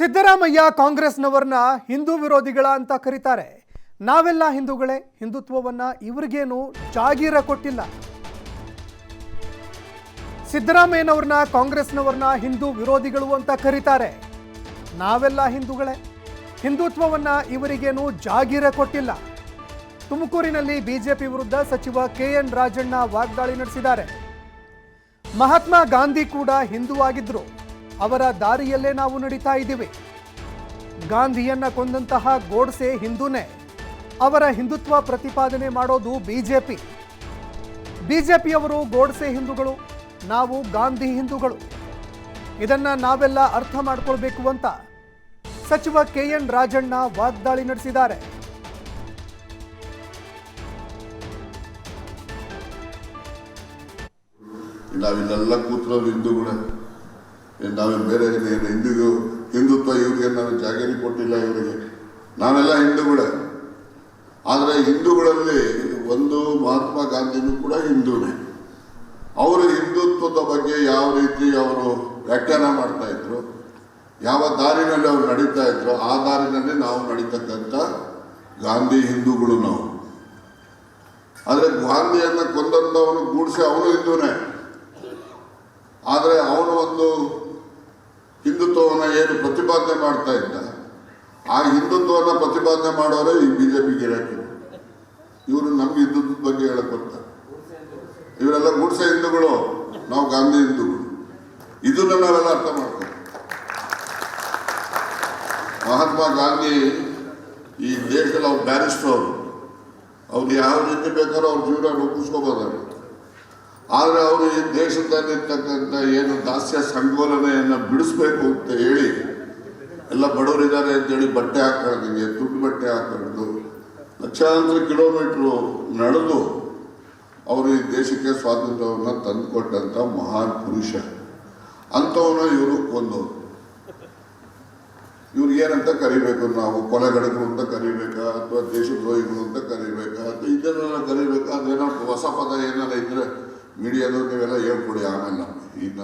ಸಿದ್ದರಾಮಯ್ಯ ಕಾಂಗ್ರೆಸ್ನವರನ್ನ ಹಿಂದೂ ವಿರೋಧಿಗಳ ಅಂತ ಕರೀತಾರೆ. ನಾವೆಲ್ಲ ಹಿಂದೂಗಳೇ, ಹಿಂದುತ್ವವನ್ನ ಇವರಿಗೇನು ಜಾಗೀರ ಕೊಟ್ಟಿಲ್ಲ. ಸಿದ್ದರಾಮಯ್ಯನವರನ್ನ ಕಾಂಗ್ರೆಸ್ನವರನ್ನ ಹಿಂದೂ ವಿರೋಧಿಗಳು ಅಂತ ಕರೀತಾರೆ. ನಾವೆಲ್ಲ ಹಿಂದೂಗಳೇ, ಹಿಂದುತ್ವವನ್ನ ಇವರಿಗೇನು ಜಾಗೀರ ಕೊಟ್ಟಿಲ್ಲ. ತುಮಕೂರಿನಲ್ಲಿ ಬಿಜೆಪಿ ವಿರುದ್ಧ ಸಚಿವ KN ರಾಜಣ್ಣ ವಾಗ್ದಾಳಿ ನಡೆಸಿದ್ದಾರೆ. ಮಹಾತ್ಮ ಗಾಂಧಿ ಕೂಡ ಹಿಂದೂ ಆಗಿದ್ರು, ಅವರ ದಾರಿಯಲ್ಲೇ ನಾವು ನಡೀತಾ ಇದ್ದೀವಿ. ಗಾಂಧಿಯನ್ನ ಕೊಂದಂತಹ ಗೋಡ್ಸೆ ಹಿಂದೂನೇ, ಅವರ ಹಿಂದುತ್ವ ಪ್ರತಿಪಾದನೆ ಮಾಡೋದು ಬಿಜೆಪಿಯವರು ಗೋಡ್ಸೆ ಹಿಂದೂಗಳು, ನಾವು ಗಾಂಧಿ ಹಿಂದೂಗಳು. ಇದನ್ನ ನಾವೆಲ್ಲ ಅರ್ಥ ಮಾಡ್ಕೊಳ್ಬೇಕು ಅಂತ ಸಚಿವ KN ರಾಜಣ್ಣ ವಾಗ್ದಾಳಿ ನಡೆಸಿದ್ದಾರೆ. ನಾವಿಲ್ಲೆಲ್ಲ ಕೂತ್ರೋರು ಹಿಂದೂಗಳೇ, ನಾವೇ ಬೇರೆ ಹಿಂದುತ್ವ ಇವರಿಗೆ ನಾವು ಜಾಗೀರಿ ಕೊಟ್ಟಿಲ್ಲ. ಇವರಿಗೆ ನಾವೆಲ್ಲ ಹಿಂದೂಗಳೇ. ಆದರೆ ಹಿಂದೂಗಳಲ್ಲಿ ಒಂದು ಮಹಾತ್ಮ ಗಾಂಧಿನೂ ಕೂಡ ಹಿಂದೂನೇ. ಅವರು ಹಿಂದುತ್ವದ ಬಗ್ಗೆ ಯಾವ ರೀತಿ ಅವರು ವ್ಯಾಖ್ಯಾನ ಮಾಡ್ತಾ ಇದ್ರು, ಯಾವ ದಾರಿನಲ್ಲಿ ಅವರು ನಡೀತಾ ಇದ್ರು, ಆ ದಾರಿನಲ್ಲಿ ನಾವು ನಡೀತಕ್ಕಂಥ ಗಾಂಧಿ ಹಿಂದೂಗಳು ನಾವು. ಆದರೆ ಗಾಂಧಿಯನ್ನ ಕೊಂದಂಥವನು ಗೂಡ್ಸೆ ಅವನು ಹಿಂದೂನೇ. ಆದರೆ ಅವನು ಒಂದು ಹಿಂದುತ್ವವನ್ನು ಏನು ಪ್ರತಿಪಾದನೆ ಮಾಡ್ತಾ ಇದ್ದ, ಆ ಹಿಂದುತ್ವವನ್ನು ಪ್ರತಿಪಾದನೆ ಮಾಡೋರೇ ಈ BJP ಗಿರಾಕಿ. ಇವರು ನಮ್ಗೆ ಹಿಂದುತ್ವದ ಬಗ್ಗೆ ಹೇಳಕ್ ಬರ್ತಾರೆ. ಇವರೆಲ್ಲ ಗೂಡ್ಸೆ ಹಿಂದೂಗಳು, ನಾವು ಗಾಂಧಿ ಹಿಂದೂಗಳು. ಇದನ್ನ ನಾವೆಲ್ಲ ಅರ್ಥ ಮಾಡ್ತೀವಿ. ಮಹಾತ್ಮ ಗಾಂಧಿ ಈ ದೇಶದಲ್ಲಿ ಅವ್ರು ಬ್ಯಾರಿಸ್ಟರ್, ಅವ್ರು ಯಾವ ರೀತಿ ಬೇಕಾದ್ರೂ ಅವ್ರ ಜೀವನ ರೂಪಿಸ್ಕೋಬೋದಾರೆ. ಆದರೆ ಅವರು ಈ ದೇಶದಲ್ಲಿರ್ತಕ್ಕಂಥ ಏನು ದಾಸ್ಯ ಸಂಗೋಲನೆಯನ್ನು ಬಿಡಿಸ್ಬೇಕು ಅಂತ ಹೇಳಿ, ಎಲ್ಲ ಬಡವರಿದ್ದಾರೆ ಅಂತೇಳಿ ಬಟ್ಟೆ ಹಾಕೊಳ್ಳೋದಂಗೆ ದುಡ್ಡು ಬಟ್ಟೆ ಹಾಕೊಂಡು ಲಕ್ಷಾಂತರ ಕಿಲೋಮೀಟ್ರು ನಡೆದು ಅವರು ಈ ದೇಶಕ್ಕೆ ಸ್ವಾತಂತ್ರ್ಯವನ್ನು ತಂದುಕೊಟ್ಟಂಥ ಮಹಾನ್ ಪುರುಷ. ಅಂಥವನ್ನ ಇವರು ಕೊಂದವರು. ಇವ್ರಿಗೇನಂತ ಕರಿಬೇಕು, ನಾವು ಕೊಲೆಗಡಕರು ಅಂತ ಕರಿಬೇಕಾ, ಅಥವಾ ದೇಶದ್ರೋಹಿಗಳು ಅಂತ ಕರಿಬೇಕಾ, ಅಥವಾ ಇದನ್ನೆಲ್ಲ ಕರಿಬೇಕಾ? ಅದೇನೋ ಹೊಸ ಪದ ಏನಾರ ಇದ್ರೆ ಮೀಡಿಯಾದವ್ರು ನೀವೆಲ್ಲ ಹೇಳ್ಕೊಡಿ. ಆಮೇಲೆ ಈಗ